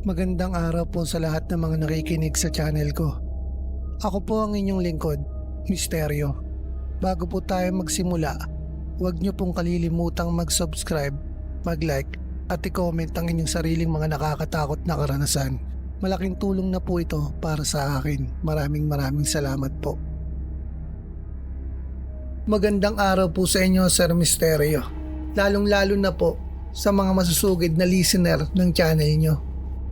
Magandang araw po sa lahat ng mga nakikinig sa channel ko. Ako po ang inyong lingkod, Misteryo. Bago po tayo magsimula, huwag niyo pong kalilimutang mag-subscribe, mag-like at i-comment ang inyong sariling mga nakakatakot na karanasan. Malaking tulong na po ito para sa akin. Maraming salamat po. Magandang araw po sa inyo, Sir Misteryo. Lalong-lalo na po sa mga masusugid na listener ng channel nyo.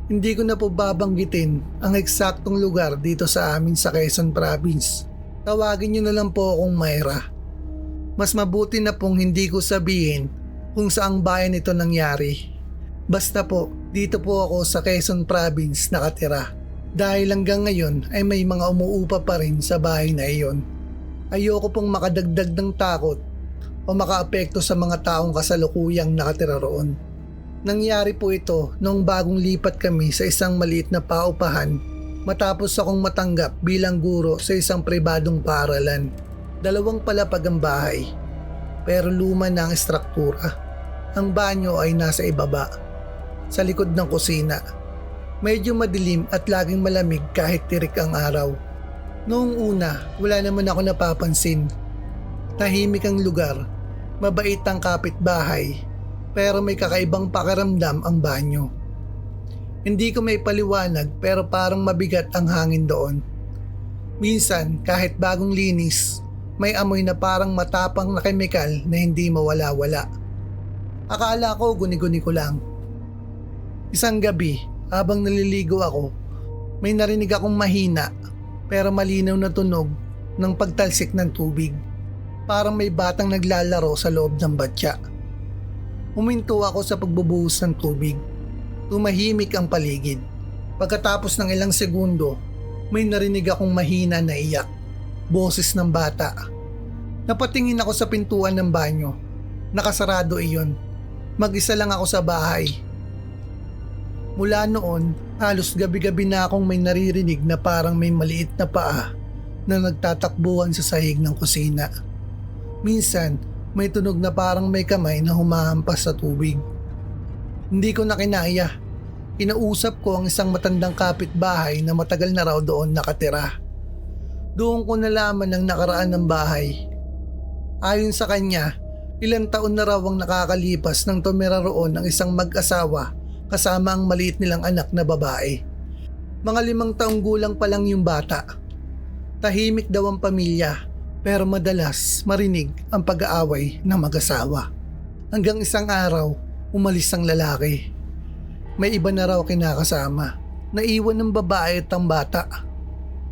Hindi ko na po babanggitin ang eksaktong lugar dito sa amin sa Quezon Province. Tawagin nyo na lang po akong Myra. Mas mabuti na pong hindi ko sabihin kung saang bayan ito nangyari. Basta po, dito po ako sa Quezon Province nakatira. Dahil hanggang ngayon ay may mga umuupa pa rin sa bahay na iyon. Ayoko pong makadagdag ng takot o makaapekto sa mga taong kasalukuyang nakatira roon. Nangyari po ito noong bagong lipat kami sa isang maliit na paupahan matapos akong matanggap bilang guro sa isang pribadong paaralan. 2 palapag ang bahay, pero luma na ang estruktura. Ang banyo ay nasa ibaba, sa likod ng kusina. Medyo madilim at laging malamig kahit tirik ang araw. Noong una, wala naman ako napapansin. Tahimik ang lugar, mabait ang kapitbahay, pero may kakaibang pakiramdam ang banyo. Hindi ko may paliwanag pero parang mabigat ang hangin doon. Minsan kahit bagong linis, may amoy na parang matapang na kemikal na hindi mawala-wala. Akala ko guni-guni ko lang. Isang gabi, habang naliligo ako, may narinig akong mahina pero malinaw na tunog ng pagtalsik ng tubig. Parang may batang naglalaro sa loob ng batya. Huminto ako sa pagbubuhos ng tubig. Tumahimik ang paligid. Pagkatapos ng ilang segundo, may narinig akong mahina na iyak. Boses ng bata. Napatingin ako sa pintuan ng banyo. Nakasarado iyon. Mag-isa lang ako sa bahay. Mula noon, halos gabi-gabi na akong may naririnig na parang may maliit na paa na nagtatakbuhan sa sahig ng kusina. Minsan, may tunog na parang may kamay na humahampas sa tubig. Hindi ko na kinaya. Kinausap ko ang isang matandang kapitbahay na matagal na raw doon nakatira. Doon ko nalaman ang nakaraan ng bahay. Ayon sa kanya, ilang taon na raw ang nakakalipas nang tumira roon ang isang mag-asawa kasama ang maliit nilang anak na babae. Mga 5 taong gulang pa lang yung bata. Tahimik daw ang pamilya. Pero madalas marinig ang pag-aaway ng mag-asawa. Hanggang isang araw, umalis ang lalaki. May iba na raw kinakasama. Naiwan ng babae at ang bata.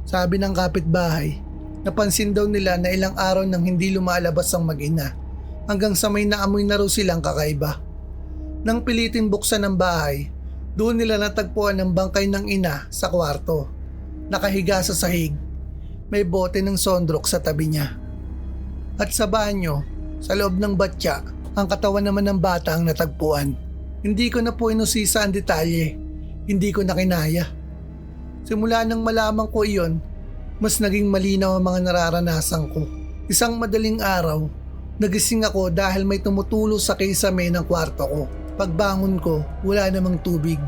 Sabi ng kapitbahay, napansin daw nila na ilang araw nang hindi lumalabas ang mag-ina. Hanggang sa may naamoy na raw silang kakaiba. Nang pilitin buksan ang bahay, doon nila natagpuan ang bangkay ng ina sa kwarto. Nakahiga sa sahig. May bote ng sondrok sa tabi niya. At sa banyo, sa loob ng batya, ang katawan naman ng bata ang natagpuan. Hindi ko na po inusisa ang detalye. Hindi ko na kinaya. Simula nang malaman ko iyon, mas naging malinaw ang mga nararanasan ko. Isang madaling araw, nagising ako dahil may tumutulo sa kisame ng kwarto ko. Pagbangon ko, wala namang tubig.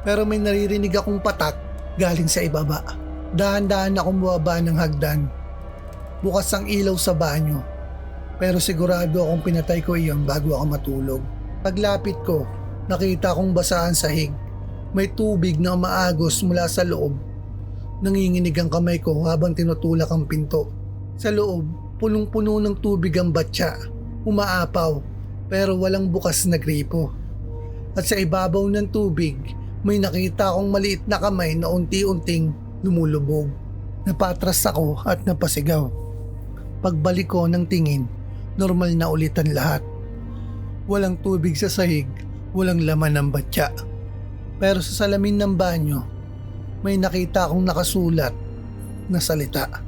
Pero may naririnig akong patak galing sa ibaba. Dahan-dahan akong bumaba ng hagdan. Bukas ang ilaw sa banyo. Pero sigurado akong pinatay ko iyon bago ako matulog. Paglapit ko, nakita kong basahan sahig. May tubig na umaagos mula sa loob. Nanginginig ang kamay ko habang tinutulak ang pinto. Sa loob, punong-puno ng tubig ang batya. Umaapaw, pero walang bukas na gripo. At sa ibabaw ng tubig, may nakita akong maliit na kamay na unti-unting lumulubog. Napatras ako at napasigaw. Pagbalik ko ng tingin, normal na ulitan lahat. Walang tubig sa sahig, walang laman ng batya. Pero sa salamin ng banyo, may nakita akong nakasulat na salita.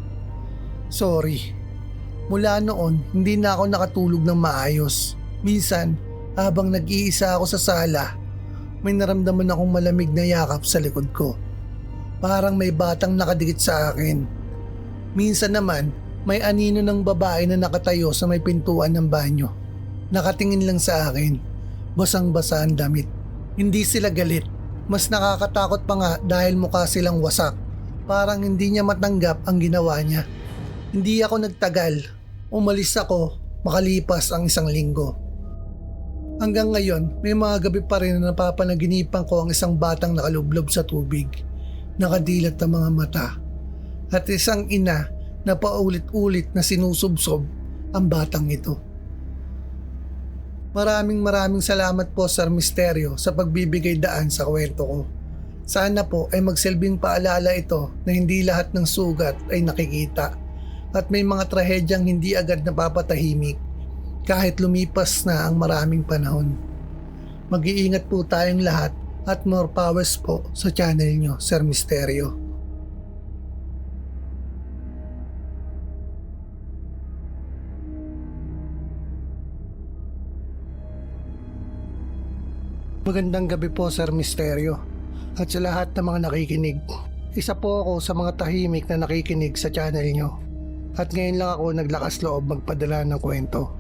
Sorry. Mula noon, hindi na ako nakatulog ng maayos. Minsan, habang nag-iisa ako sa sala, may naramdaman akong malamig na yakap sa likod ko. Parang may batang nakadikit sa akin. Minsan naman, may anino ng babae na nakatayo sa may pintuan ng banyo. Nakatingin lang sa akin. Basang-basa ang damit. Hindi sila galit, Mas nakakatakot pa nga dahil mukha silang wasak. Parang hindi niya matanggap ang ginawa niya. Hindi ako nagtagal. Umalis ako makalipas ang 1 linggo. Hanggang ngayon, may mga gabi pa rin na napapanaginipan ko ang isang batang nakalublob sa tubig, nakadilat ang mga mata, at isang ina na paulit-ulit na sinusubsob ang batang ito. Maraming salamat po Sir Misterio sa pagbibigay daan sa kwento ko. Sana po ay magsilbing paalala ito na hindi lahat ng sugat ay nakikita at may mga trahedyang hindi agad napapatahimik kahit lumipas na ang maraming panahon. Mag-iingat po tayong lahat at more powers po sa channel nyo, Sir Misterio. Magandang gabi po Sir Misterio at sa lahat ng mga nakikinig. Isa po ako sa mga tahimik na nakikinig sa channel nyo at ngayon lang ako naglakas loob magpadala ng kwento.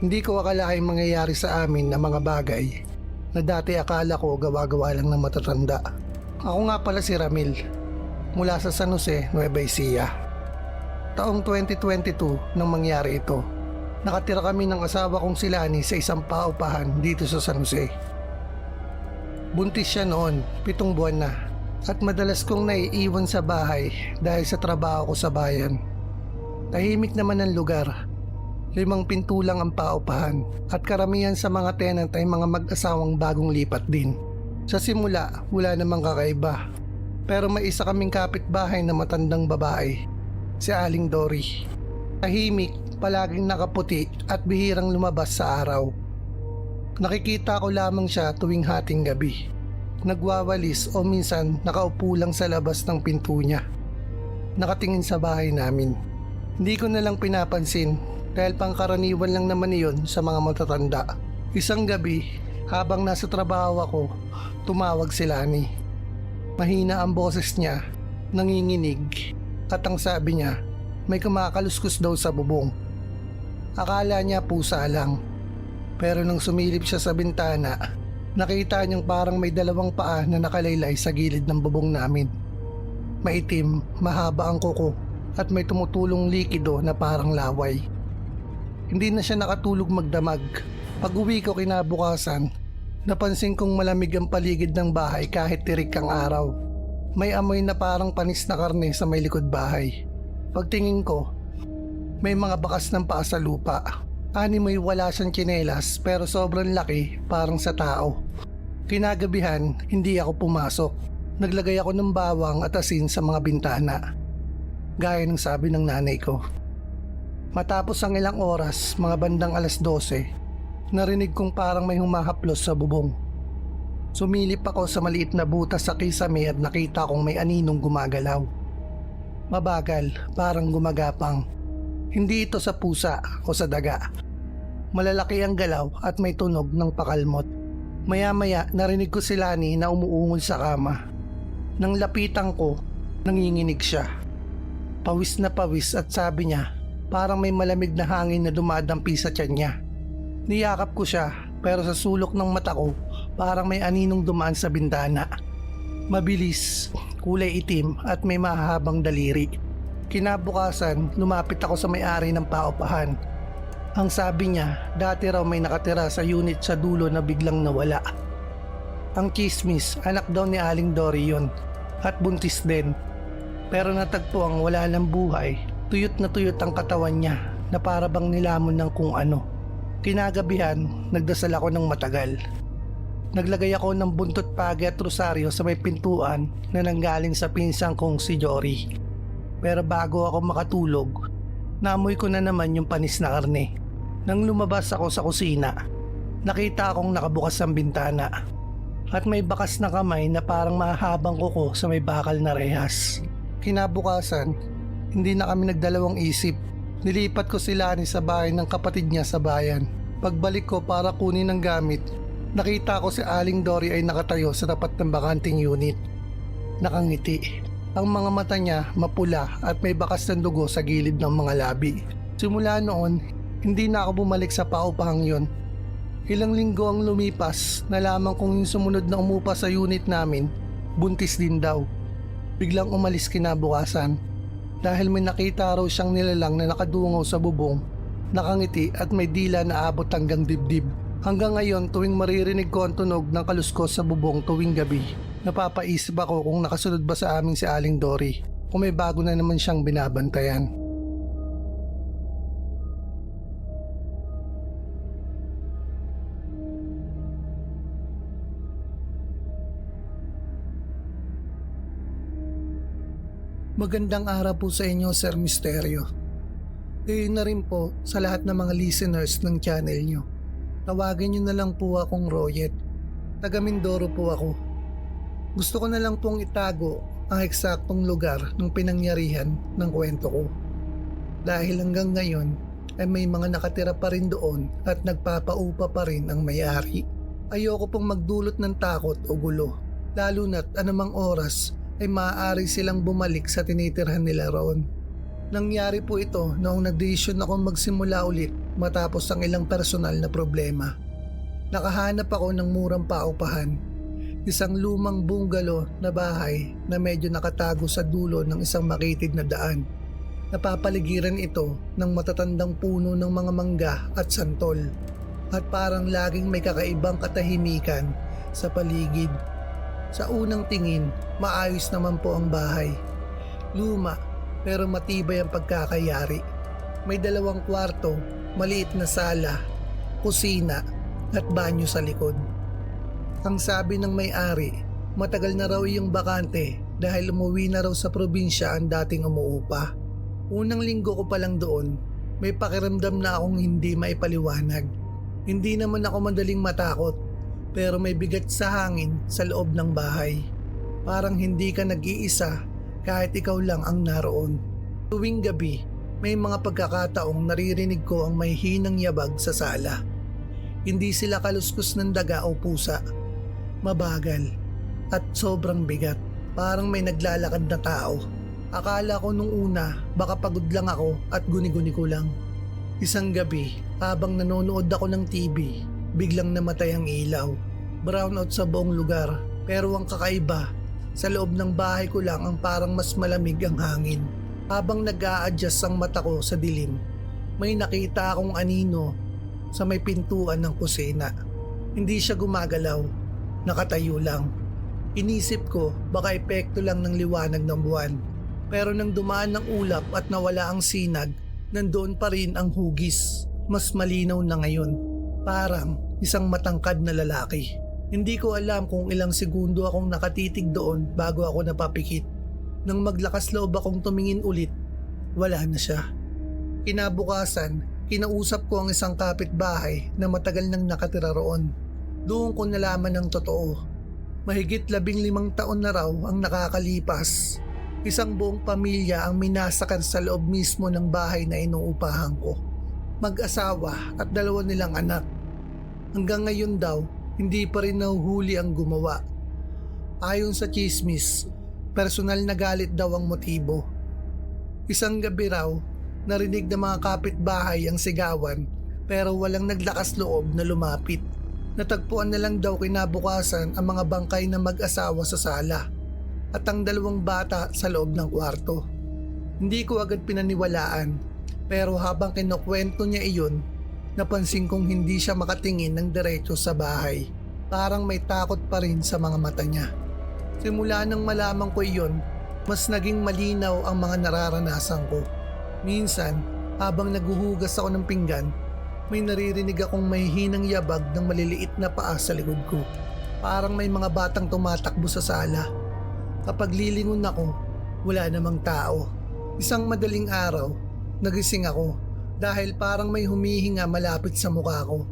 Hindi ko akalaing mangyayari sa amin na mga bagay na dati akala ko gawa-gawa lang ng matatanda. Ako nga pala si Ramil mula sa San Jose, Nueva Ecija. Taong 2022 nang mangyari ito. Nakatira kami ng asawa kong si Lani sa isang paupahan dito sa San Jose. Buntis siya noon, 7 buwan na, at madalas kong naiiwan sa bahay dahil sa trabaho ko sa bayan. Tahimik naman ang lugar, 5 pinto lang ang paupahan at karamihan sa mga tenant ay mga mag-asawang bagong lipat din. Sa simula, wala namang kakaiba, pero may isa kaming kapitbahay na matandang babae, si Aling Dory. Tahimik, palaging nakaputi at bihirang lumabas sa araw. Nakikita ko lamang siya tuwing hating gabi. Nagwawalis o minsan nakaupo lang sa labas ng pinto niya. Nakatingin sa bahay namin. Hindi ko na lang pinapansin dahil pangkaraniwan lang naman iyon sa mga matatanda. Isang gabi, habang nasa trabaho ako, tumawag si Lani. Mahina ang boses niya, nanginginig, at ang sabi niya, may kumakaluskus daw sa bubong. Akala niya pusa lang. Pero nang sumilip siya sa bintana, nakita niyang parang may 2 paa na nakalaylay sa gilid ng bubong namin. Maitim, mahaba ang kuko at may tumutulong likido na parang laway. Hindi na siya nakatulog magdamag. Pag-uwi ko kinabukasan, napansin kong malamig ang paligid ng bahay kahit tirik ang araw. May amoy na parang panis na karne sa may likod bahay. Pagtingin ko, may mga bakas ng paa sa lupa. Animoy wala siyang tsinelas pero sobrang laki parang sa tao. Kinagabihan, hindi ako pumasok. Naglagay ako ng bawang at asin sa mga bintana. Gaya ng sabi ng nanay ko. Matapos ang ilang oras, mga bandang 12:00, narinig kong parang may humahaplos sa bubong. Sumilip ako sa maliit na butas sa kisame at nakita kong may aninong gumagalaw. Mabagal, parang gumagapang. Hindi ito sa pusa o sa daga. Malalaki ang galaw at may tunog ng pakalmot. Maya-maya narinig ko si Lani na umuungol sa kama. Nang lapitan ko, nanginginig siya. Pawis na pawis at sabi niya, parang may malamig na hangin na dumadampi sa tiyan niya. Niyakap ko siya pero sa sulok ng mata ko, parang may aninong dumaan sa bintana. Mabilis, kulay itim at may mahahabang daliri. Kinabukasan, lumapit ako sa may-ari ng paupahan. Ang sabi niya, dati raw may nakatira sa unit sa dulo na biglang nawala. Ang chismis, anak daw ni Aling Dory yun at buntis din. Pero natagpuang wala ng buhay, tuyot na tuyot ang katawan niya na para bang nilamon ng kung ano. Kinagabihan, nagdasal ako ng matagal. Naglagay ako ng buntot pagi at rosaryo sa may pintuan na nanggaling sa pinsang kong si Jory. Pero bago ako makatulog, naamoy ko na naman yung panis na karne. Nang lumabas ako sa kusina, nakita akong nakabukas ang bintana at may bakas na kamay na parang mahabang kuko sa may bakal na rehas. Kinabukasan, hindi na kami nagdalawang isip. Nilipat ko si Lani sa bahay ng kapatid niya sa bayan. Pagbalik ko para kunin ang gamit, nakita ko si Aling Dory ay nakatayo sa tapat ng bakanting unit. Nakangiti. Ang mga mata niya mapula at may bakas ng dugo sa gilid ng mga labi. Simula noon, hindi na ako bumalik sa paupahang yon. Ilang linggo ang lumipas, nalaman kong yung sumunod na umupa sa unit namin, buntis din daw. Biglang umalis kinabukasan dahil may nakita raw siyang nilalang na nakadungaw sa bubong, nakangiti at may dila na abot hanggang dibdib. Hanggang ngayon tuwing maririnig ko ang tunog ng kaluskos sa bubong tuwing gabi, napapaisip ako kung nakasunod ba sa amin si Aling Dory, kung may bago na naman siyang binabantayan. Magandang araw po sa inyo, Sir Misteryo. Gayon na rin po sa lahat ng mga listeners ng channel nyo. Tawagin nyo na lang po akong Royet. Taga Mindoro po ako. Gusto ko na lang pong itago ang eksaktong lugar ng pinangyarihan ng kwento ko. Dahil hanggang ngayon ay may mga nakatira pa rin doon at nagpapaupa pa rin ang may-ari. Ayoko pong magdulot ng takot o gulo, lalo na't anumang oras ay maaari silang bumalik sa tinitirhan nila roon. Nangyari po ito noong nagdesisyon ako magsimula ulit matapos ang ilang personal na problema. Nakahanap ako ng murang paupahan, isang lumang bungalow na bahay na medyo nakatago sa dulo ng isang makitid na daan. Napapaligiran ito ng matatandang puno ng mga mangga at santol at parang laging may kakaibang katahimikan sa paligid. Sa unang tingin, maayos naman po ang bahay. Luma pero matibay ang pagkakayari. May 2 kwarto, maliit na sala, kusina at banyo sa likod. Ang sabi ng may-ari, matagal na raw iyong bakante dahil umuwi na raw sa probinsya ang dating umuupa. Unang linggo ko pa lang doon, may pakiramdam na akong hindi maipaliwanag. Hindi naman ako madaling matakot, pero may bigat sa hangin sa loob ng bahay. Parang hindi ka nag-iisa kahit ikaw lang ang naroon. Tuwing gabi, may mga pagkakataong naririnig ko ang may hinang yabag sa sala. Hindi sila kaluskos ng daga o pusa. Mabagal at sobrang bigat. Parang may naglalakad na tao. Akala ko nung una baka pagod lang ako at guni-guni ko lang. Isang gabi, habang nanonood ako ng TV, biglang namatay ang ilaw. Brownout sa buong lugar, pero ang kakaiba, sa loob ng bahay ko lang ang parang mas malamig ang hangin. Habang nag-a-adjust ang mata ko sa dilim, may nakita akong anino sa may pintuan ng kusina. Hindi siya gumagalaw, nakatayo lang. Inisip ko baka epekto lang ng liwanag ng buwan. Pero nang dumaan ng ulap at nawala ang sinag, nandoon pa rin ang hugis. Mas malinaw na ngayon. Parang isang matangkad na lalaki. Hindi ko alam kung ilang segundo akong nakatitig doon bago ako napapikit. Nang maglakas loob akong tumingin ulit, wala na siya. Kinabukasan, kinausap ko ang isang kapitbahay na matagal nang nakatira roon. Doon ko nalaman ng totoo. Mahigit 15 taon na raw ang nakakalipas. Isang buong pamilya ang minasakar sa loob mismo ng bahay na inuupahan ko. Mag-asawa at 2 nilang anak. Hanggang ngayon daw, hindi pa rin nahuhuli ang gumawa. Ayon sa chismis, personal na galit daw ang motibo. Isang gabi raw, narinig ng mga kapitbahay ang sigawan pero walang naglakas loob na lumapit. Natagpuan na lang daw kinabukasan ang mga bangkay ng mag-asawa sa sala at ang 2 bata sa loob ng kwarto. Hindi ko agad pinaniwalaan, pero habang kinukwento niya iyon, napansin kong hindi siya makatingin ng diretso sa bahay. Parang may takot pa rin sa mga mata niya. Simula nang malaman ko iyon, mas naging malinaw ang mga nararanasan ko. Minsan, habang naguhugas ako ng pinggan, may naririnig akong may hinang yabag ng maliliit na paa sa likod ko. Parang may mga batang tumatakbo sa sala. Kapag lilingon ako, wala namang tao. Isang madaling araw, nagising ako dahil parang may humihinga malapit sa mukha ko.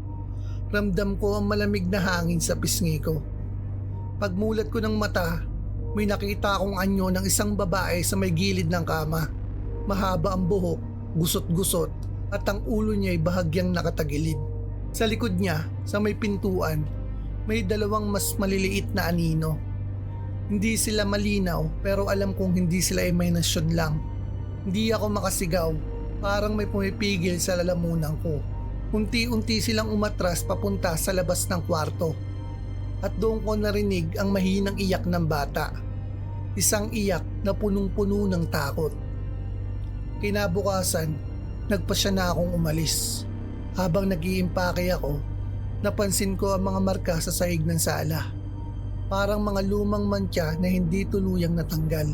Ramdam ko ang malamig na hangin sa pisngi ko. Pagmulat ko ng mata, may nakita akong anyo ng isang babae sa may gilid ng kama. Mahaba ang buhok, gusot-gusot at ang ulo niya ay bahagyang nakatagilid. Sa likod niya, sa may pintuan, may 2 mas maliliit na anino. Hindi sila malinaw pero alam kong hindi sila imahinasyon lang. Hindi ako makasigaw, parang may pumipigil sa lalamunan ko. Unti-unti silang umatras papunta sa labas ng kwarto at doon ko narinig ang mahinang iyak ng bata. Isang iyak na punong-puno ng takot. Kinabukasan, nagpasya na akong umalis. Habang nag-iimpake ako, napansin ko ang mga marka sa sahig ng sala. Parang mga lumang mantya na hindi tuluyang natanggal.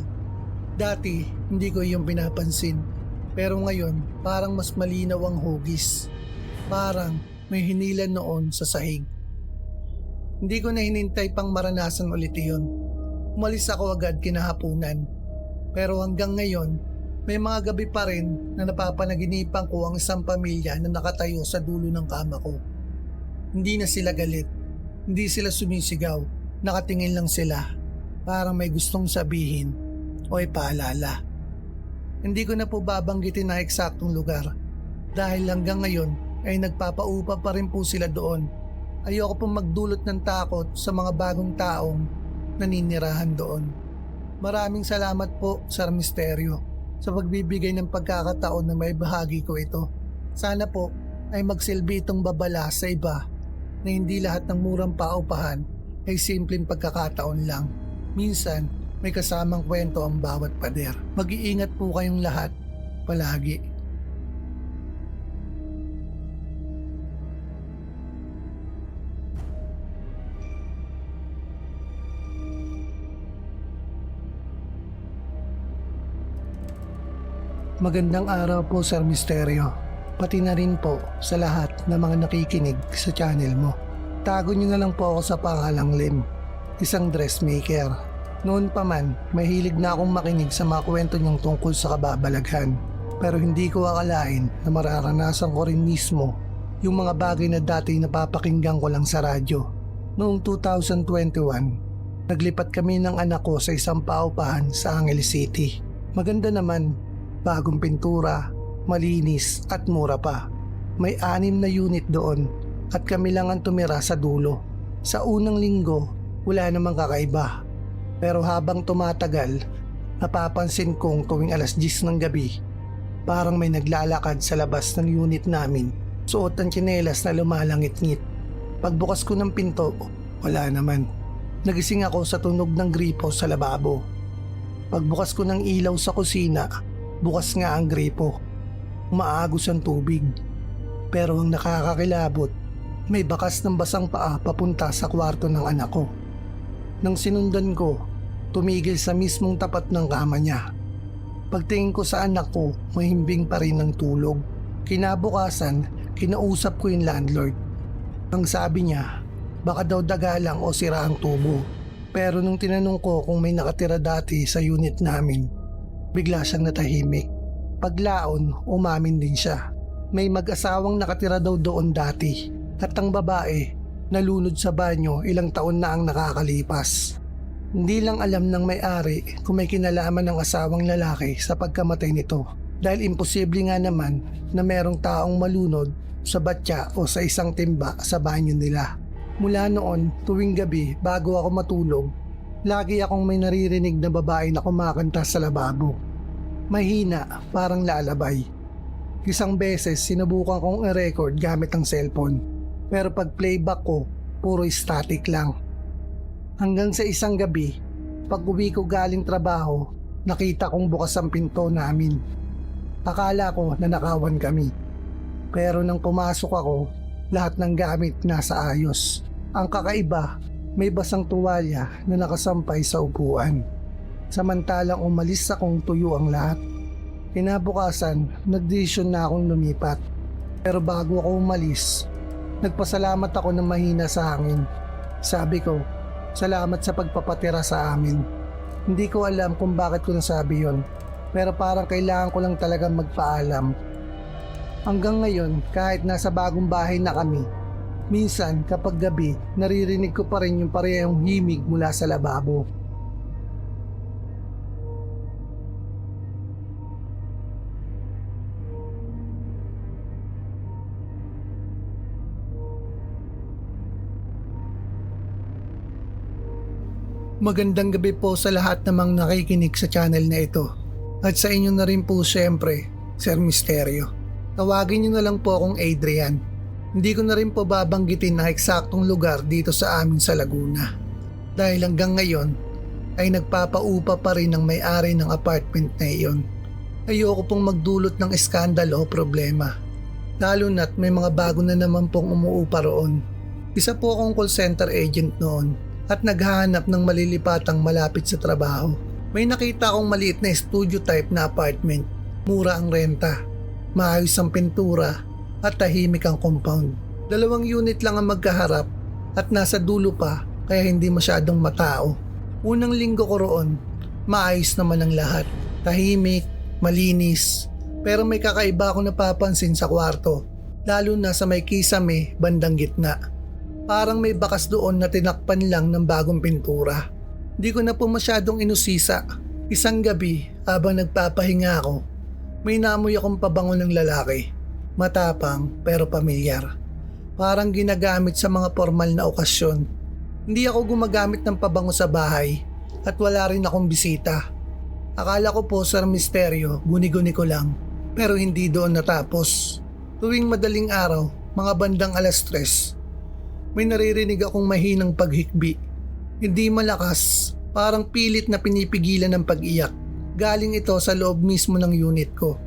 Dati, hindi ko iyong pinapansin. Pero ngayon, parang mas malinaw ang hugis. Parang may hinilan noon sa sahig. Hindi ko na hinintay pang maranasan ulit iyon. Umalis ako agad kinahapunan. Pero hanggang ngayon, may mga gabi pa rin na napapanaginipan ko ang isang pamilya na nakatayo sa dulo ng kama ko. Hindi na sila galit. Hindi sila sumisigaw. Nakatingin lang sila. Parang may gustong sabihin o ipaalala. Hindi ko na po babanggitin na eksaktong lugar. Dahil hanggang ngayon ay nagpapaupa pa rin po sila doon. Ayoko pong magdulot ng takot sa mga bagong taong naninirahan doon. Maraming salamat po, Sir Misterio, sa pagbibigay ng pagkakataon na may bahagi ko ito. Sana po ay magsilbi itong babala sa iba na hindi lahat ng murang paupahan ay simpleng pagkakataon lang. Minsan, may kasamang kwento ang bawat pader. Mag-iingat po kayong lahat, palagi. Magandang araw po, Sir Misterio. Pati na rin po sa lahat ng mga nakikinig sa channel mo. Tago niyo na lang po ako sa pangalang Lim, isang dressmaker. Noon pa man, mahilig na akong makinig sa mga kwento niyong tungkol sa kababalaghan. Pero hindi ko akalain na mararanasan ko rin mismo yung mga bagay na dati napapakinggan ko lang sa radyo. Noong 2021, naglipat kami ng anak ko sa isang paupahan sa Angeles City. Maganda naman. Bagong pintura, malinis at mura pa. May 6 na unit doon at kami lang ang tumira sa dulo. Sa unang linggo, wala namang kakaiba. Pero habang tumatagal, napapansin kong tuwing alas 10 ng gabi, parang may naglalakad sa labas ng unit namin. Suot ang tsinelas na lumalangit-ngit. Pagbukas ko ng pinto, wala naman. Nagising ako sa tunog ng gripo sa lababo. Pagbukas ko ng ilaw sa kusina, bukas nga ang gripo. Umaagos ang tubig. Pero ang nakakakilabot, may bakas ng basang paa papunta sa kwarto ng anak ko. Nang sinundan ko, tumigil sa mismong tapat ng kama niya. Pagtingin ko sa anak ko, mahimbing pa rin ng tulog. Kinabukasan, kinausap ko yung landlord. Ang sabi niya, baka daw daga lang o sira ang tubo. Pero nung tinanong ko kung may nakatira dati sa unit namin, bigla siyang natahimik. Paglaon, umamin din siya. May mag-asawang nakatira daw doon dati at ang babae nalunod sa banyo ilang taon na ang nakakalipas. Hindi lang alam ng may-ari kung may kinalaman ng asawang lalaki sa pagkamatay nito dahil imposible nga naman na merong taong malunod sa batya o sa isang timba sa banyo nila. Mula noon, tuwing gabi bago ako matulog, lagi akong may naririnig na babae na kumakanta sa lababo. Mahina, parang lalabay. Isang beses sinubukan kong i-record gamit ang cellphone. Pero pag playback ko, puro static lang. Hanggang sa isang gabi, pag uwi ko galing trabaho, nakita kong bukas ang pinto namin. Akala ko nanakawan kami. Pero nang pumasok ako, lahat ng gamit nasa ayos. Ang kakaiba, may basang tuwalya na nakasampay sa upuan. Samantalang umalis akong tuyo ang lahat. Kinabukasan, nagdesisyon na akong lumipat. Pero bago ako umalis, nagpasalamat ako ng mahina sa hangin. Sabi ko, salamat sa pagpapatira sa amin. Hindi ko alam kung bakit ko nasabi yon, pero parang kailangan ko lang talagang magpaalam. Hanggang ngayon, kahit nasa bagong bahay na kami, minsan kapag gabi, naririnig ko pa rin yung parehong himig mula sa lababo. Magandang gabi po sa lahat namang nakikinig sa channel na ito. At sa inyo na rin po siyempre, Sir Misterio. Tawagin niyo na lang po akong Adrian. Hindi ko na rin po babanggitin ang eksaktong lugar dito sa amin sa Laguna. Dahil hanggang ngayon ay nagpapaupa pa rin ang may-ari ng apartment na iyon. Ayoko pong magdulot ng iskandalo o problema. Lalo na't may mga bago na naman pong umuupa roon. Isa po akong call center agent noon at naghahanap ng malilipatang malapit sa trabaho. May nakita akong maliit na studio type na apartment. Mura ang renta, maayos ang pintura at tahimik ang compound. 2 unit lang ang magkaharap at nasa dulo pa kaya hindi masyadong matao. Unang linggo ko roon, maayos naman ang lahat. Tahimik, malinis, pero may kakaiba akong napapansin sa kwarto, lalo na sa may kisame bandang gitna. Parang may bakas doon na tinakpan lang ng bagong pintura. Di ko na po masyadong inusisa. Isang gabi, habang nagpapahinga ako, may namoy akong pabango ng lalaki. Matapang pero pamilyar. Parang ginagamit sa mga formal na okasyon. Hindi ako gumagamit ng pabango sa bahay at wala rin akong bisita. Akala ko po Sir Misteryo, guni-guni ko lang. Pero hindi doon natapos. Tuwing madaling araw, mga bandang 3:00, may naririnig akong mahinang paghikbi. Hindi malakas, parang pilit na pinipigilan ng pag-iyak. Galing ito sa loob mismo ng unit ko.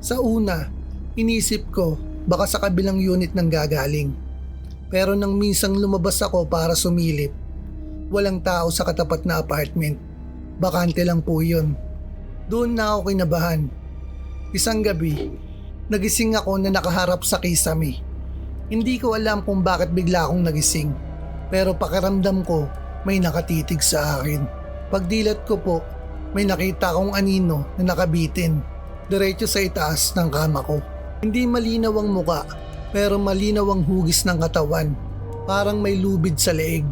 Sa una, inisip ko baka sa kabilang unit nang gagaling. Pero nang minsang lumabas ako para sumilip, walang tao sa katapat na apartment. Bakante lang po yun. Doon na ako kinabahan. Isang gabi, nagising ako na nakaharap sa kisame. Hindi ko alam kung bakit bigla akong nagising, pero pakiramdam ko may nakatitig sa akin. Pagdilat ko po, may nakita akong anino na nakabitin diretso sa itaas ng kama ko. Hindi malinaw ang muka, pero malinaw ang hugis ng katawan. Parang may lubid sa leeg.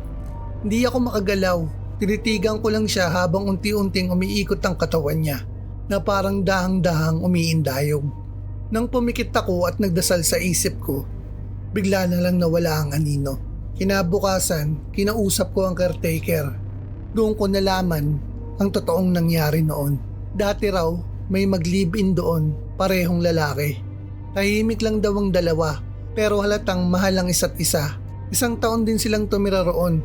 Hindi ako makagalaw. Tinitigan ko lang siya habang unti-unting umiikot ang katawan niya na parang dahang-dahang umiindayog. Nang pumikit ako at nagdasal sa isip ko, bigla na lang nawala ang anino. Kinabukasan, kinausap ko ang caretaker. Doon ko nalaman ang totoong nangyari noon. Dati raw, may mag-live-in doon, parehong lalaki. Tahimik lang daw ang dalawa, pero halatang mahal ang isa't isa. 1 taon din silang tumira roon.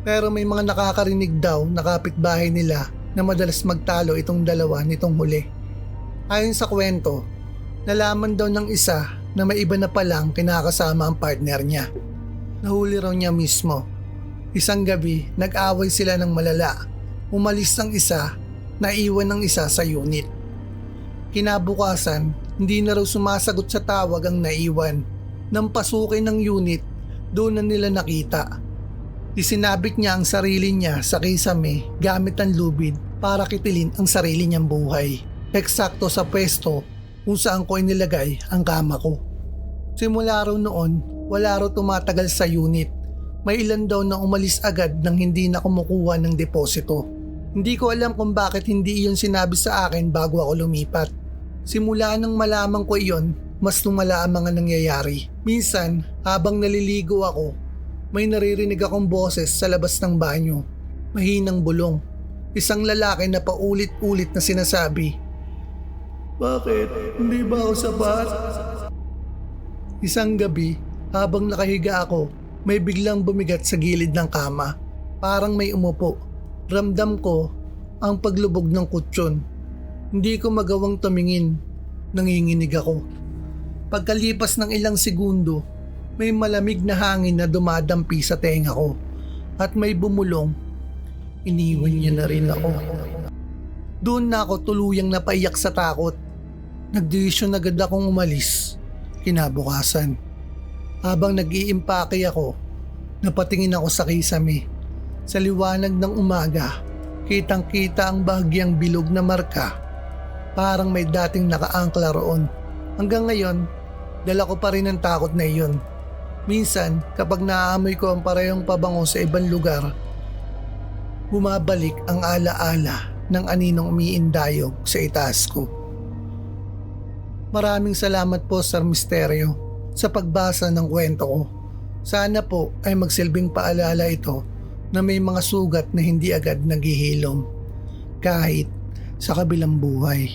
Pero may mga nakakarinig daw na kapitbahay nila na madalas magtalo itong dalawa nitong huli. Ayon sa kwento, nalaman daw ng isa na may iba na palang kinakasama ang partner niya. Nahuli raw niya mismo. Isang gabi, nag-away sila ng malala. Umalis ang isa, naiwan ng isa sa unit. Kinabukasan, hindi na raw sumasagot sa tawag ang naiwan. Nang pasukin ng unit, doon na nila nakita. Isinabit niya ang sarili niya sa kisame gamit ang lubid para kitilin ang sarili niyang buhay. Eksakto sa pwesto kung saan ko inilagay ang kama ko. Simula raw noon, wala raw tumatagal sa unit. May ilan daw na umalis agad nang hindi na kumukuha ng deposito. Hindi ko alam kung bakit hindi iyon sinabi sa akin bago ako lumipat. Simula nang malaman ko iyon, mas lumala ang mga nangyayari. Minsan, habang naliligo ako, may naririnig akong boses sa labas ng banyo. Mahinang bulong. Isang lalaki na paulit-ulit na sinasabi, "Bakit? Hindi ba ako sapat?" Isang gabi, habang nakahiga ako, may biglang bumigat sa gilid ng kama. Parang may umupo. Ramdam ko ang paglubog ng kutsyon. Hindi ko magawang tumingin. Nanginginig ako. Pagkalipas ng ilang segundo, may malamig na hangin na dumadampi sa tenga ko at may bumulong. Iniwan niya na rin ako. Doon na ako tuluyang napaiyak sa takot. Nagdesisyon agad akong umalis. Kinabukasan, habang nag-iimpake ako, napatingin ako sa kisame. Sa liwanag ng umaga, kitang-kita ang bahagyang bilog na marka. Parang may dating nakaangkla roon. Hanggang ngayon, dala ko pa rin ang takot na iyon. Minsan, kapag naaamoy ko ang parehong pabango sa ibang lugar, bumabalik ang alaala ng aninong umiindayog sa itaas ko. Maraming salamat po Sir Misteryo sa pagbasa ng kwento ko. Sana po ay magsilbing paalala ito na may mga sugat na hindi agad naghihilom kahit sa kabilang buhay.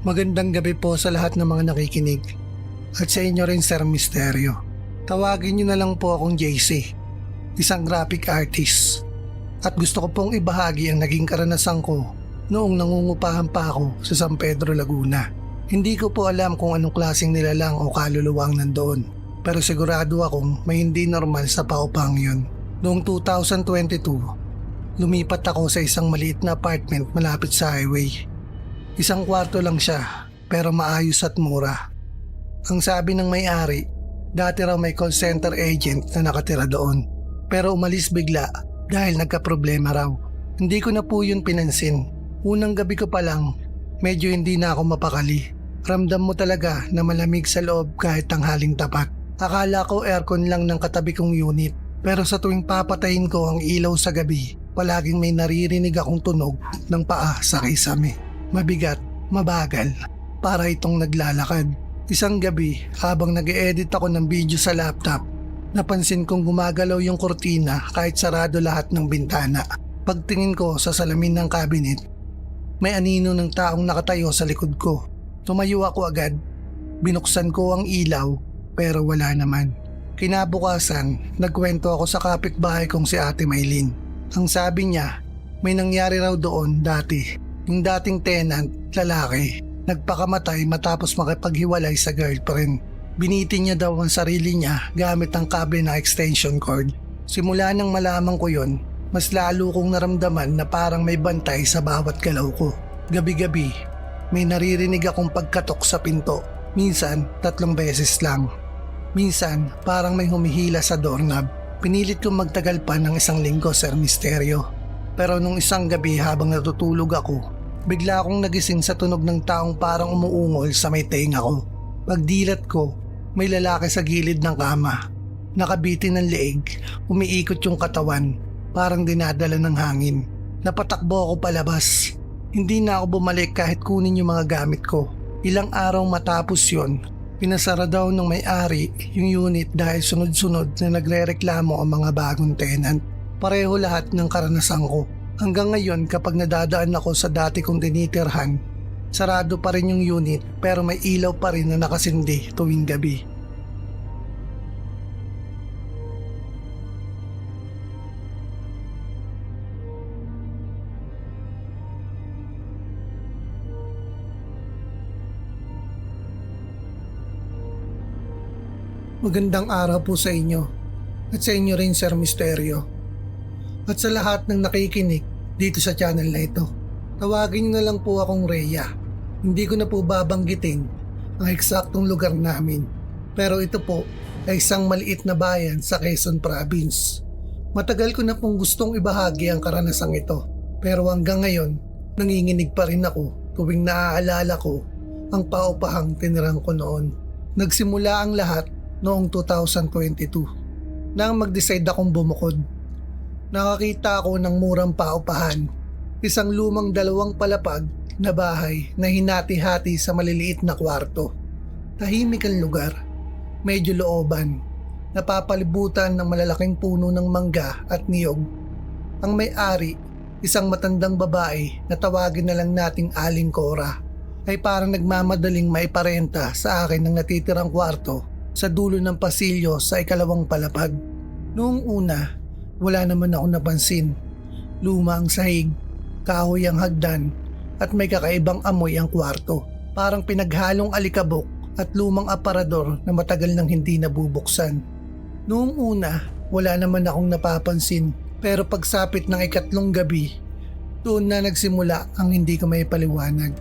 Magandang gabi po sa lahat ng mga nakikinig. At sa inyo rin Sir Misterio. Tawagin niyo na lang po akong JC, isang graphic artist. At gusto ko pong ibahagi ang naging karanasan ko noong nangungupahan pa ako sa San Pedro, Laguna. Hindi ko po alam kung anong klaseng nilalang o kaluluwang nandoon. Pero sigurado akong may hindi normal sa paupang yun. Noong 2022, lumipat ako sa isang maliit na apartment malapit sa highway. Isang kwarto lang siya pero maayos at mura. Ang sabi ng may-ari, dati raw may call center agent na nakatira doon. Pero umalis bigla dahil nagka-problema raw. Hindi ko na po yun pinansin. Unang gabi ko pa lang, medyo hindi na ako mapakali. Ramdam mo talaga na malamig sa loob kahit tanghaling tapat. Akala ko aircon lang ng katabi kong unit. Pero sa tuwing papatayin ko ang ilaw sa gabi, palaging may naririnig akong tunog ng paa sa kisame. Mabigat, mabagal, para itong naglalakad. Isang gabi, habang nag-e-edit ako ng video sa laptop, napansin kong gumagalaw yung kortina kahit sarado lahat ng bintana. Pagtingin ko sa salamin ng cabinet, may anino ng taong nakatayo sa likod ko. Tumayo ako agad. Binuksan ko ang ilaw, pero wala naman. Kinabukasan, nagkwento ako sa kapitbahay kong si Ate Maylin. Ang sabi niya, may nangyari raw doon dati. Yung dating tenant, lalaki, nagpakamatay matapos makipaghiwalay sa girlfriend. Biniti niya daw ang sarili niya gamit ang kable ng extension cord. Simula nang malaman ko yon, mas lalo kong naramdaman na parang may bantay sa bawat galaw ko. Gabi-gabi, may naririnig akong pagkatok sa pinto. Minsan, 3 beses lang. Minsan, parang may humihila sa doorknob. Pinilit kong magtagal pa ng 1 linggo, Sir Misterio. Pero nung isang gabi habang natutulog ako, bigla akong nagising sa tunog ng taong parang umuungol sa may tenga ko. Pagdilat ko, may lalaki sa gilid ng kama. Nakabitin ng leeg, umiikot yung katawan, parang dinadala ng hangin. Napatakbo ako palabas. Hindi na ako bumalik kahit kunin yung mga gamit ko. Ilang araw matapos yon, pinasara daw ng may-ari yung unit dahil sunod-sunod na nagre-reklamo ang mga bagong tenant. Pareho lahat ng karanasan ko. Hanggang ngayon kapag nadadaan ako sa dati kong tinitirhan, sarado pa rin yung unit pero may ilaw pa rin na nakasindi tuwing gabi. Magandang araw po sa inyo at sa inyo rin Sir Misterio. At sa lahat ng nakikinig dito sa channel na ito, tawagin niyo na lang po akong Rhea. Hindi ko na po babanggitin ang eksaktong lugar namin. Pero ito po ay isang maliit na bayan sa Quezon Province. Matagal ko na pong gustong ibahagi ang karanasang ito. Pero hanggang ngayon, nanginginig pa rin ako tuwing naaalala ko ang paupahang tinirang ko noon. Nagsimula ang lahat noong 2022 nang mag-decide akong bumukod. Nakakita ako ng murang paupahan, isang lumang 2 palapag na bahay na hinati-hati sa maliliit na kwarto. Tahimik ang lugar, medyo looban, napapalibutan ng malalaking puno ng mangga at niyog. Ang may-ari, isang matandang babae na tawagin na lang nating Aling Cora, ay parang nagmamadaling maiparenta sa akin ng natitirang kwarto sa dulo ng pasilyo sa 2 palapag. Noong una, wala naman ako napansin. Luma ang sahig, kahoy ang hagdan at may kakaibang amoy ang kwarto. Parang pinaghalong alikabok at lumang aparador na matagal nang hindi nabubuksan. Noong una, wala naman akong napapansin pero pagsapit ng 3 gabi, doon na nagsimula ang hindi ko may paliwanag.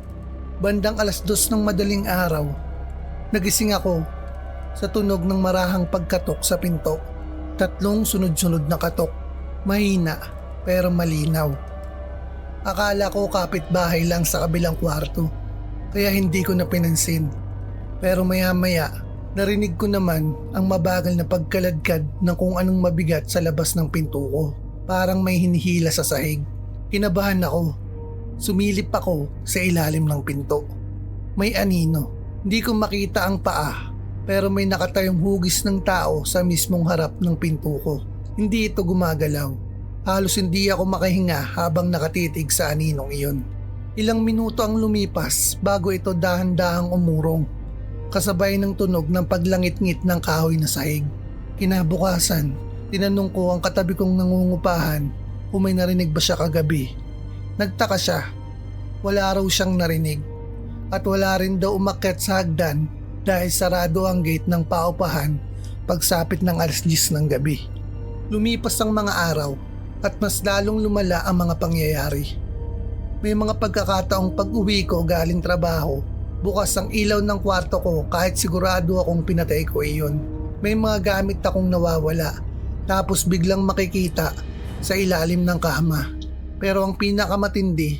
Bandang 2:00 ng madaling araw, nagising ako sa tunog ng marahang pagkatok sa pinto. 3 sunod-sunod na katok, mahina pero malinaw. Akala ko kapitbahay lang sa kabilang kwarto, kaya hindi ko na pinansin. Pero maya-maya, narinig ko naman ang mabagal na pagkaladkad ng kung anong mabigat sa labas ng pinto ko. Parang may hinihila sa sahig. Kinabahan ako. Sumilip ako sa ilalim ng pinto. May anino. Hindi ko makita ang paa, pero may nakatayong hugis ng tao sa mismong harap ng pinto ko. Hindi ito gumagalaw. Halos hindi ako makahinga habang nakatitig sa aninong iyon. Ilang minuto ang lumipas bago ito dahan-dahang umurong, kasabay ng tunog ng paglangit-ngit ng kahoy na sahig. Kinabukasan, tinanong ko ang katabi kong nangungupahan kung may narinig ba siya kagabi. Nagtaka siya, wala raw siyang narinig at wala rin daw umakyat sa hagdan dahil sarado ang gate ng paupahan pagsapit ng 10:00 ng gabi. Lumipas ang mga araw at mas lalong lumala ang mga pangyayari. May mga pagkakataong pag-uwi ko galing trabaho, bukas ang ilaw ng kwarto ko kahit sigurado akong pinatay ko iyon. May mga gamit akong nawawala tapos biglang makikita sa ilalim ng kama. Pero ang pinakamatindi,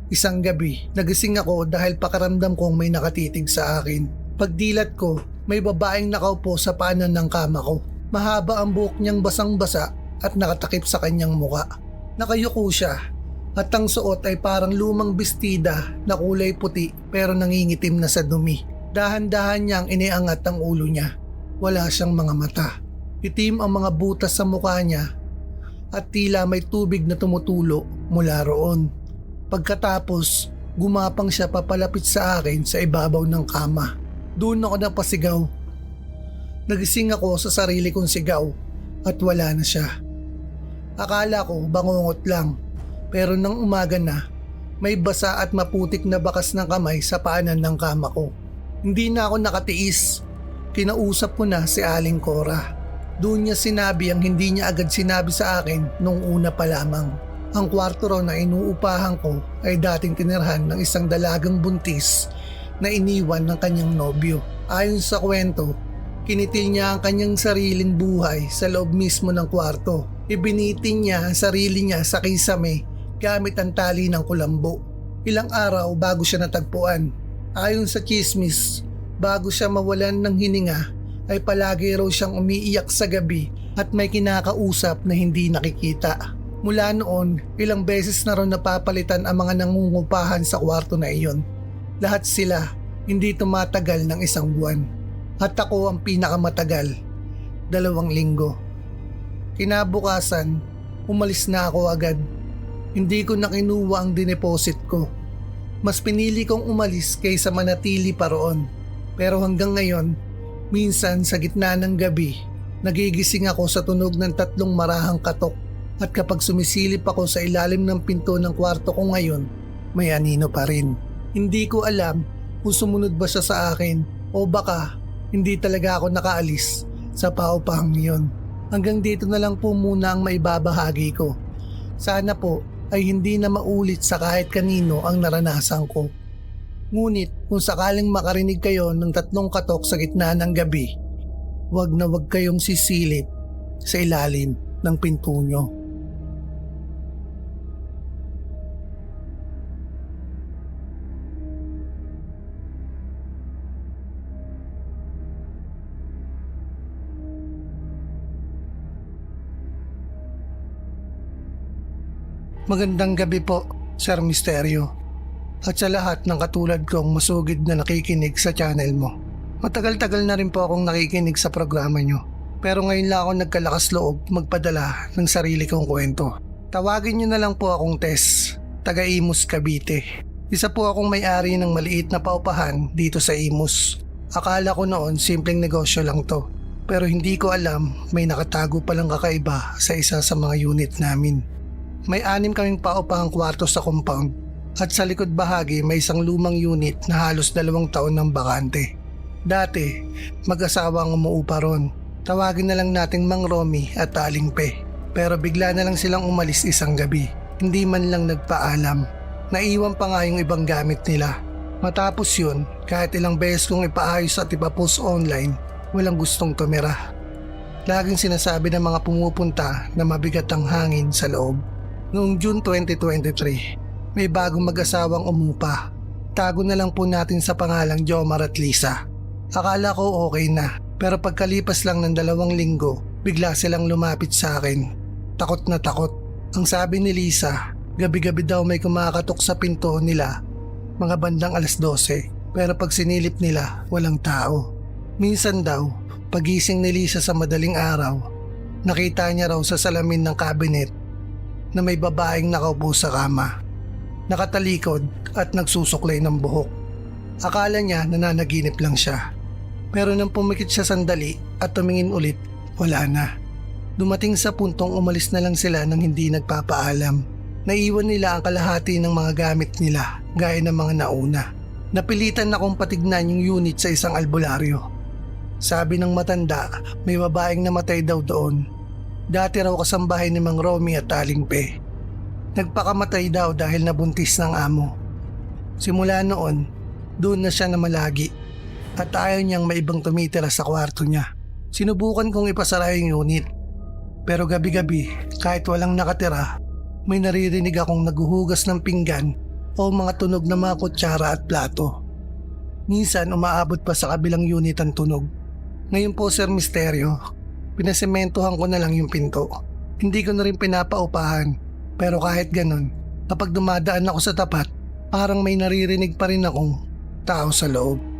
isang gabi nagising ako dahil pakiramdam kong may nakatitig sa akin. Pagdilat ko, may babaeng nakaupo sa paanan ng kama ko. Mahaba ang buhok niyang basang-basa at nakatakip sa kanyang muka. Nakayuko siya at ang suot ay parang lumang bestida na kulay puti pero nangingitim na sa dumi. Dahan-dahan niyang iniangat ang ulo niya. Wala siyang mga mata. Itim ang mga butas sa mukha niya at tila may tubig na tumutulo mula roon. Pagkatapos, gumapang siya papalapit sa akin sa ibabaw ng kama. Doon ako napasigaw. Nagising ako sa sarili kong sigaw at wala na siya. Akala ko bangungot lang, pero nang umaga na, may basa at maputik na bakas ng kamay sa paanan ng kama ko. Hindi na ako nakatiis. Kinausap ko na si Aling Cora. Doon niya sinabi ang hindi niya agad sinabi sa akin nung una pa lamang. Ang kwarto raw na inuupahan ko ay dating tinirhan ng isang dalagang buntis na iniwan ng kanyang nobyo. Ayon sa kwento, kinitil niya ang kanyang sariling buhay sa loob mismo ng kwarto. Ibinitin niya ang sarili niya sa kisame gamit ang tali ng kulambo. Ilang araw bago siya natagpuan. Ayon sa chismis, bago siya mawalan ng hininga ay palagi raw siyang umiiyak sa gabi at may kinakausap na hindi nakikita. Mula noon, ilang beses na raw napapalitan ang mga nangungupahan sa kwarto na iyon. Lahat sila hindi tumatagal ng 1 buwan. At ako ang pinakamatagal, 2 linggo. Kinabukasan, umalis na ako agad. Hindi ko na kinuha ang dineposit ko. Mas pinili kong umalis kaysa manatili pa roon. Pero hanggang ngayon, minsan sa gitna ng gabi, nagigising ako sa tunog ng 3 marahang katok. At kapag sumisilip ako sa ilalim ng pinto ng kwarto ko ngayon, may anino pa rin. Hindi ko alam kung sumunod ba siya sa akin o baka hindi talaga ako nakaalis sa paupahang iyon. Hanggang dito na lang po muna ang maibabahagi ko. Sana po ay hindi na maulit sa kahit kanino ang naranasan ko. Ngunit kung sakaling makarinig kayo ng 3 katok sa gitna ng gabi, wag na wag kayong sisilip sa ilalim ng pinto nyo. Magandang gabi po, Sir Misterio. At sa lahat ng katulad kong masugid na nakikinig sa channel mo. Matagal-tagal na rin po akong nakikinig sa programa nyo. Pero ngayon lang ako nagkalakas loob magpadala ng sarili kong kwento. Tawagin nyo na lang po akong Tess, taga Imus, Cavite. Isa po akong may-ari ng maliit na paupahan dito sa Imus. Akala ko noon simpleng negosyo lang to. Pero hindi ko alam may nakatago palang kakaiba sa isa sa mga unit namin. May 6 kaming paupahang kwarto sa compound at sa likod bahagi may isang lumang unit na halos 2 taon ng bakante. Dati, mag-asawa ang umuupa ron. Tawagin na lang nating Mang Romy at Aling Pe. Pero bigla na lang silang umalis isang gabi. Hindi man lang nagpaalam. Naiwan pa nga yung ibang gamit nila. Matapos yun, kahit ilang beses kong ipaayos at ipapost online, walang gustong tumira. Laging sinasabi ng mga pumupunta na mabigat ang hangin sa loob. Noong June 2023, may bagong mag-asawang umupa. Tago na lang po natin sa pangalang Jomar at Lisa. Akala ko okay na, pero pagkalipas lang ng 2 linggo, bigla silang lumapit sa akin. Takot na takot. Ang sabi ni Lisa, gabi-gabi daw may kumakatok sa pinto nila, mga bandang 12:00, pero pag sinilip nila, walang tao. Minsan daw, pagising ni Lisa sa madaling araw, nakita niya raw sa salamin ng cabinet na may babaeng nakaupo sa kama. nakatalikod at nagsusuklay ng buhok. Akala niya nananaginip lang siya. Pero nang pumikit siya sandali at tumingin ulit, wala na. Dumating sa puntong umalis na lang sila nang hindi nagpapaalam. Naiwan nila ang kalahati ng mga gamit nila gaya ng mga nauna. Napilitan na kong patignan yung unit sa isang albularyo. Sabi ng matanda, may babaeng namatay daw doon. Dati raw kasambahay ni Mang Romy at Aling Pe. Nagpakamatay daw dahil nabuntis ng amo. Simula noon, doon na siya namalagi at ayaw niyang maibang tumitira sa kwarto niya. Sinubukan kong ipasara yung unit. Pero gabi-gabi, kahit walang nakatira, may naririnig akong naguhugas ng pinggan o mga tunog na mga kutsara at plato. Minsan umaabot pa sa kabilang unit ang tunog. Ngayon po Sir Misteryo, pinasementohan ko na lang yung pinto. Hindi ko na rin pinapaupahan, pero kahit ganun, kapag dumadaan ako sa tapat, parang may naririnig pa rin akong tao sa loob.